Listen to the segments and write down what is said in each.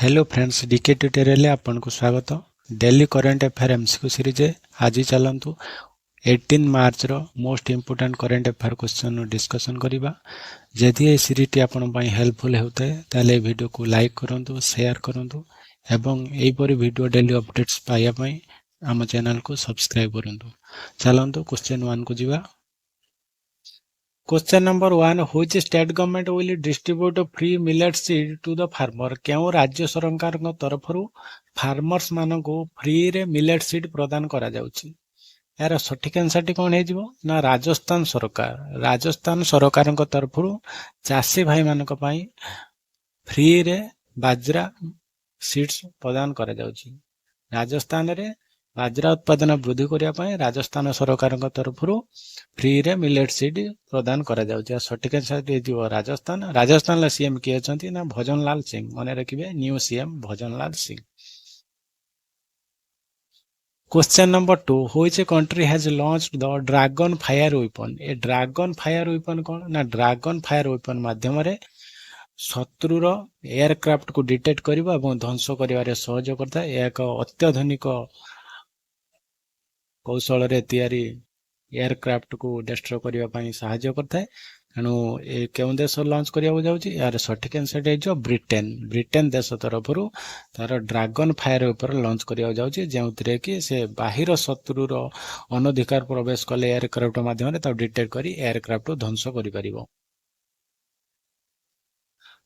Hello friends DK tutorial आपको स्वागत। Daily current affair MCQ series आज चलतु 18 मार्च रो most important current affair question discussion करवा। जदि ये सीरीज आपण हेल्पफुल होता है ताले वीडियो को लाइक करूँ, शेयर करूँ एवं यहीपरि वीडियो डेली अपडेट्स पाइबा आम चैनल को सब्सक्राइब करूँ। चलतु क्वेश्चन 1 को जीवा। Question number 1, which state government will distribute free millet seed to the farmer. क्यों राज्य सरकार तरफ फार्मर्स मान को फ्री रे मिलेट सीड प्रदान करा जाउछि। यार सठिक आंसर कौन है ना राजस्थान सरकार। राजस्थान सरकार तरफ चाषी भाई मान फ्री रे बाजरा सीड्स प्रदान करा जाउछि। राजस्थान रे बाजरा उत्पादन वृद्धि करने राजस्थान सरकार तरफ फ्री रे मिलेट सीड प्रदान करा जाउछि। सठिक आंसर राजस्थान। राजस्थान सीएम किए अछंती ना भजन लाल सिंह। मन रखिए new CM bhajan Lal Singh. Question number 2, which country has launched the dragon fire weapon. A dragon fire weapon कौन ना ड्रैगन फायर वेपन माध्यम रे शत्रुर एयरक्राफ्ट को डिटेक्ट करबा एवं ध्वंस करिवारे सहयोग करता है। एक अत्याधुनिक कौशल रे तैयारी एयरक्राफ्ट को डिस्ट्रॉय करबा पई सहायता करता है। तेणु ए केउं देश लॉन्च करिया जाउछि। यार सठिक आंसर है जो ब्रिटेन। ब्रिटेन देश तरफ तार ड्रैगन फायर ऊपर लॉन्च करिया जाउछि, जेउतरे कि से बाहिर शत्रुर अनधिकार प्रवेश कले एयरक्राफ्ट माध्यम ता डिटेक्ट करी एयरक्राफ्ट ध्वंस करि परिबो।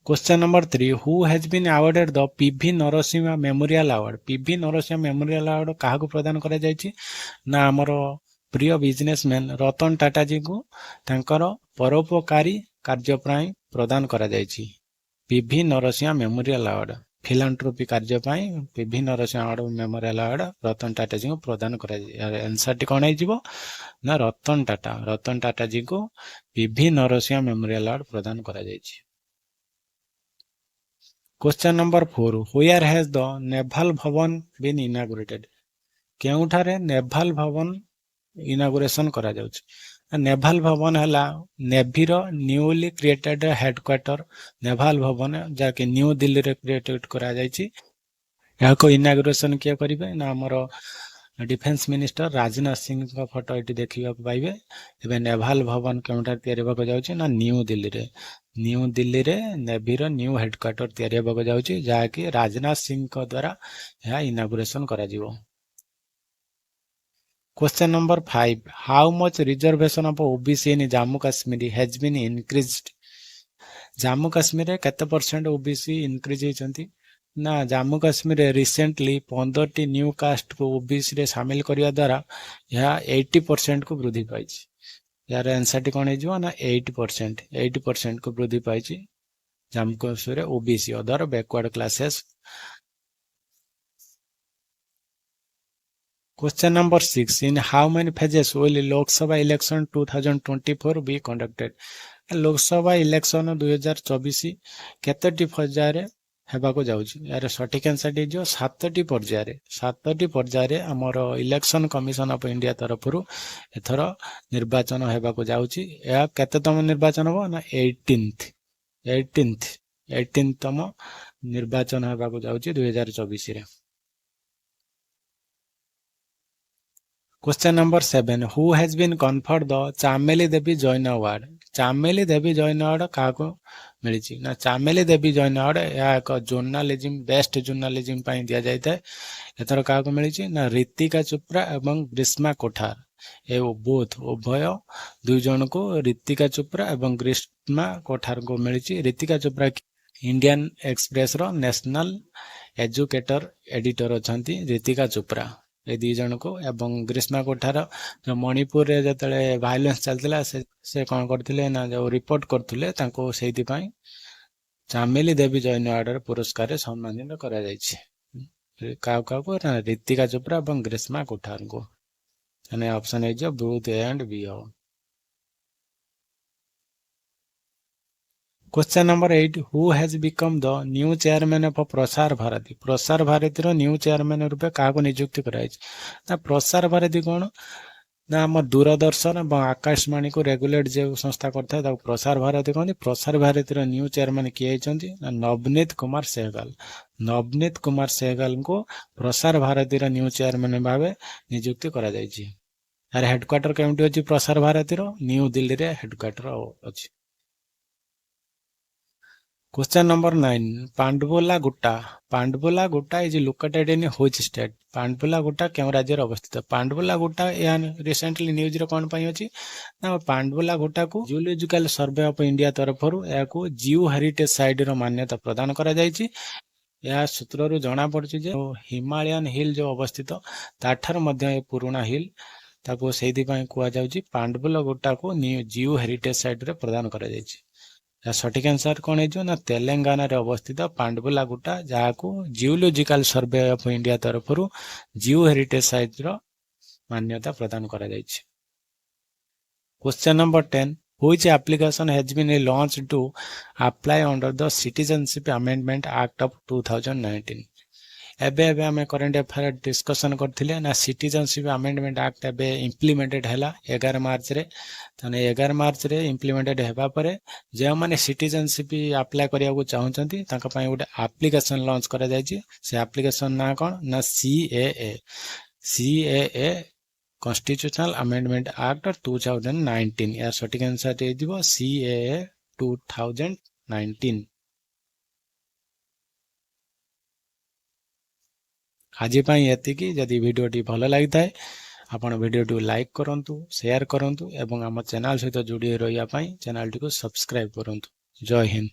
Question number 3, who has been awarded the PV Narasimha memorial award. PV Narasimha memorial award काहाकू प्रदान करा जायछि ना हमर प्रिय बिजनेसमैन रतन टाटा जी को तांकर परोपकारी कार्य प्राय प्रदान करा जायछि। PV Narasimha memorial award philanthropy कार्य प्राय PV Narasimha award memorial award Ratan Tata ji को प्रदान करा जाय। आंसर टी कोन है जीवो ना रतन टाटा जी को पीवी नरसिंहा मेमोरियल अवार्ड प्रदान करा जायछि। Question number 4, where has the naval Bhavan been inaugurated. केउठारे नेवल भवन इनागुरेशन करा जाउछि। नेवल भवन हला नेवी रो newly created headquarter naval Bhavan जाके न्यू दिल्ली रे क्रिएटेड करा जायछि। याको इनागुरेशन किया करिवे ना हमर डिफेंस मिनिस्टर राजनाथ सिंह का फोटो एटी देखिबा पाइबे। एबे नेवल भवन केउठार तयारी होबा जाउछि ना न्यू दिल्ली रे नेवी रो न्यू हेडक्वार्टर तयारी होबा जाउछि, जाके राजनाथ सिंह को द्वारा यह इनागुरेशन करा जिवो। Question number 5, how much reservation of OBC in Jammu Kashmir has been increased. Jammu Kashmir रे केते परसेंट ओबीसी इंक्रीज होइचंती ना जम्मू कश्मीर रे रिसेंटली 15 टी न्यू कास्ट को ओबीसी रे शामिल करिया द्वारा यह 80% को वृद्धि पाइछि। यार आंसर टी कोन हेजिवो ना 80% को वृद्धि पाइछि जम्मू कश्मीर रे OBC other backward classes. Question number 6, in how many phases will Lok Sabha election 2024 be conducted. Lok Sabha election 2024 केतटी पर्याय हेबाको जाउछि। यार सठिक आंसर डी जो 7टी पर्याय हमर इलेक्शन कमिशन ऑफ इंडिया तरफरु एथर निर्वाचन हेबाको जाउछि। या केतेतम निर्वाचन हो ना 18th तम निर्वाचन हेबाको जाउछि 2024 रे। Question number 7, who has been conferred the Chameli Devi Jain award. Chameli Devi Jain award काको मिलिछि ना चामेली देवी जैन अवार्ड या एक जर्नलिज्म बेस्ट जर्नलिज्म पई दिया जायता है। एथर काको मिलिछि ना ऋतिका चोप्रा एवं ग्रीष्मा कोठार। ए बोथ उभय दुई जन को ऋतिका चोप्रा एवं ग्रीष्मा कोठार को मिलिछि। ऋतिका चोप्रा इंडियन एक्सप्रेस रो नेशनल एजुकेटर एडिटर अछंती ऋतिका चोप्रा ए दी जन को। एवं ग्रीष्मा कोठार जो मणिपुर रे जतले वायलेंस चलतिला से कोन करथिले ना जो रिपोर्ट करथिले तांको सेति पई चामेली देवी जैन अवार्ड पुरस्कार रे सम्मानित करा जायछि। का को ना ऋतिका चोप्रा एवं ग्रीष्मा कोठार को। यानी ऑप्शन है जो बोथ ए एंड बी हो। Question number 8, who has become the new chairman of Prasar Bharati. Prasar Bharati row new chairman रूपे काको नियुक्ति कराइछ ना प्रसार भारती कोन ନା ଆମ ଦୂରଦର୍ଶନ ଏବଂ ଆକାଶବାଣୀକୁ ରେଗୁଲେଟ ଯେଉଁ ସଂସ୍ଥା କରିଥାଏ ତାକୁ ପ୍ରସାର ଭାରତୀ କହନ୍ତି। ପ୍ରସାର ଭାରତୀର ନ୍ୟୁ ଚେୟାରମ୍ୟାନ୍ କିଏ ହେଇଛନ୍ତି ନା ନବନୀତ କୁମାର ସେହଗାଲ। ନବନୀତ କୁମାର ସେହଗାଲଙ୍କୁ ପ୍ରସାର ଭାରତୀର ନ୍ୟୁ ଚେୟାରମ୍ୟାନ୍ ଭାବେ ନିଯୁକ୍ତି କରାଯାଇଛି। ତାର ହେଡକ୍ୱାର୍ଟର କେଉଁଠି ଅଛି ପ୍ରସାର ଭାରତୀର? ନ୍ୟୁ ଦିଲ୍ଲୀରେ ହେଡକ୍ୱାର୍ଟର ଅଛି। Question number 9. Pandavula Gutta. Pandavula Gutta is located in which state? Pandavula Gutta କେଉଁ ରାଜ୍ୟରେ ଅବସ୍ଥିତ? ପାଣ୍ଡବୋଲା ଗୁଟ୍ଟା ଏହା ରିସେଣ୍ଟଲି ନ୍ୟୁଜରେ କଣ ପାଇଁ ଅଛି ନା ପାଣ୍ଡବୋଲା ଗୁଟ୍ଟାକୁ ଜିଓଲୋଜିକାଲ ସର୍ଭେ ଅଫ ଇଣ୍ଡିଆ ତରଫରୁ ଏହାକୁ ଜିଓ ହେରିଟେଜ ସାଇଟର ମାନ୍ୟତା ପ୍ରଦାନ କରାଯାଇଛି। ଏହା ସୂତ୍ରରୁ ଜଣା ପଡୁଛି ଯେ ହିମାଳୟାନ ହିଲ୍ ଯୋଉ ଅବସ୍ଥିତ ତାଠାରୁ ମଧ୍ୟ ଏ ପୁରୁଣା ହିଲ୍, ତାକୁ ସେଇଥିପାଇଁ କୁହାଯାଉଛି ପାଣ୍ଡବୋଲା ଗୁଟ୍ଟାକୁ ଜିଓ ହେରିଟେଜ ସାଇଟରେ ପ୍ରଦାନ କରାଯାଇଛି। ସଠିକ ଆନ୍ସର କଣ ହେଇଯିବ ନା ତେଲେଙ୍ଗାନାରେ ଅବସ୍ଥିତ ପାଣ୍ଡବୋଲା ଗୁଟ୍ଟା, ଯାହାକୁ ଜିଓଲୋଜିକାଲ ସର୍ଭେ ଅଫ ଇଣ୍ଡିଆ ତରଫରୁ ଜିଓ ହେରିଟେଜ ସାଇଟର ମାନ୍ୟତା ପ୍ରଦାନ କରାଯାଇଛି। Question number 10. Which application has been launched to apply under the Citizenship Amendment Act of 2019? ଏବେ ଆମେ କରେଣ୍ଟ ଆଫେୟାର ଡିସ୍କସନ କରିଥିଲେ ନା ସିଟିଜନସିପ ଆମେଣ୍ଡମେଣ୍ଟ ଆକ୍ଟ ଏବେ ଇମ୍ପ୍ଲିମେଣ୍ଟେଡ ହେଲା 11 ମାର୍ଚ୍ଚରେ। ତାହେଲେ 11 ମାର୍ଚ୍ଚରେ ଇମ୍ପ୍ଲିମେଣ୍ଟେଡ ହେବା ପରେ ଯେଉଁମାନେ ସିଟିଜନସିପ ଆପ୍ଲାଏ କରିବାକୁ ଚାହୁଁଛନ୍ତି ତାଙ୍କ ପାଇଁ ଗୋଟେ ଆପ୍ଲିକେସନ ଲଞ୍ଚ କରାଯାଇଛି। ସେ ଆପ୍ଲିକେସନ ନାଁ କଣ ନା CAA। CAA constitutional amendment act 2019। ଏହା ସଠିକ ଆନ୍ସର ହେଇଯିବ CAA 2019। ଆଜି ପାଇଁ ଏତିକି। ଯଦି ଭିଡ଼ିଓଟି ଭଲ ଲାଗିଥାଏ ଆପଣ ଭିଡ଼ିଓଟିକୁ ଲାଇକ୍ କରନ୍ତୁ, ସେୟାର କରନ୍ତୁ ଏବଂ ଆମ ଚ୍ୟାନେଲ ସହିତ ଯୋଡ଼ି ରହିବା ପାଇଁ ଚ୍ୟାନେଲଟିକୁ ସବସ୍କ୍ରାଇବ କରନ୍ତୁ। ଜୟ ହିନ୍ଦ।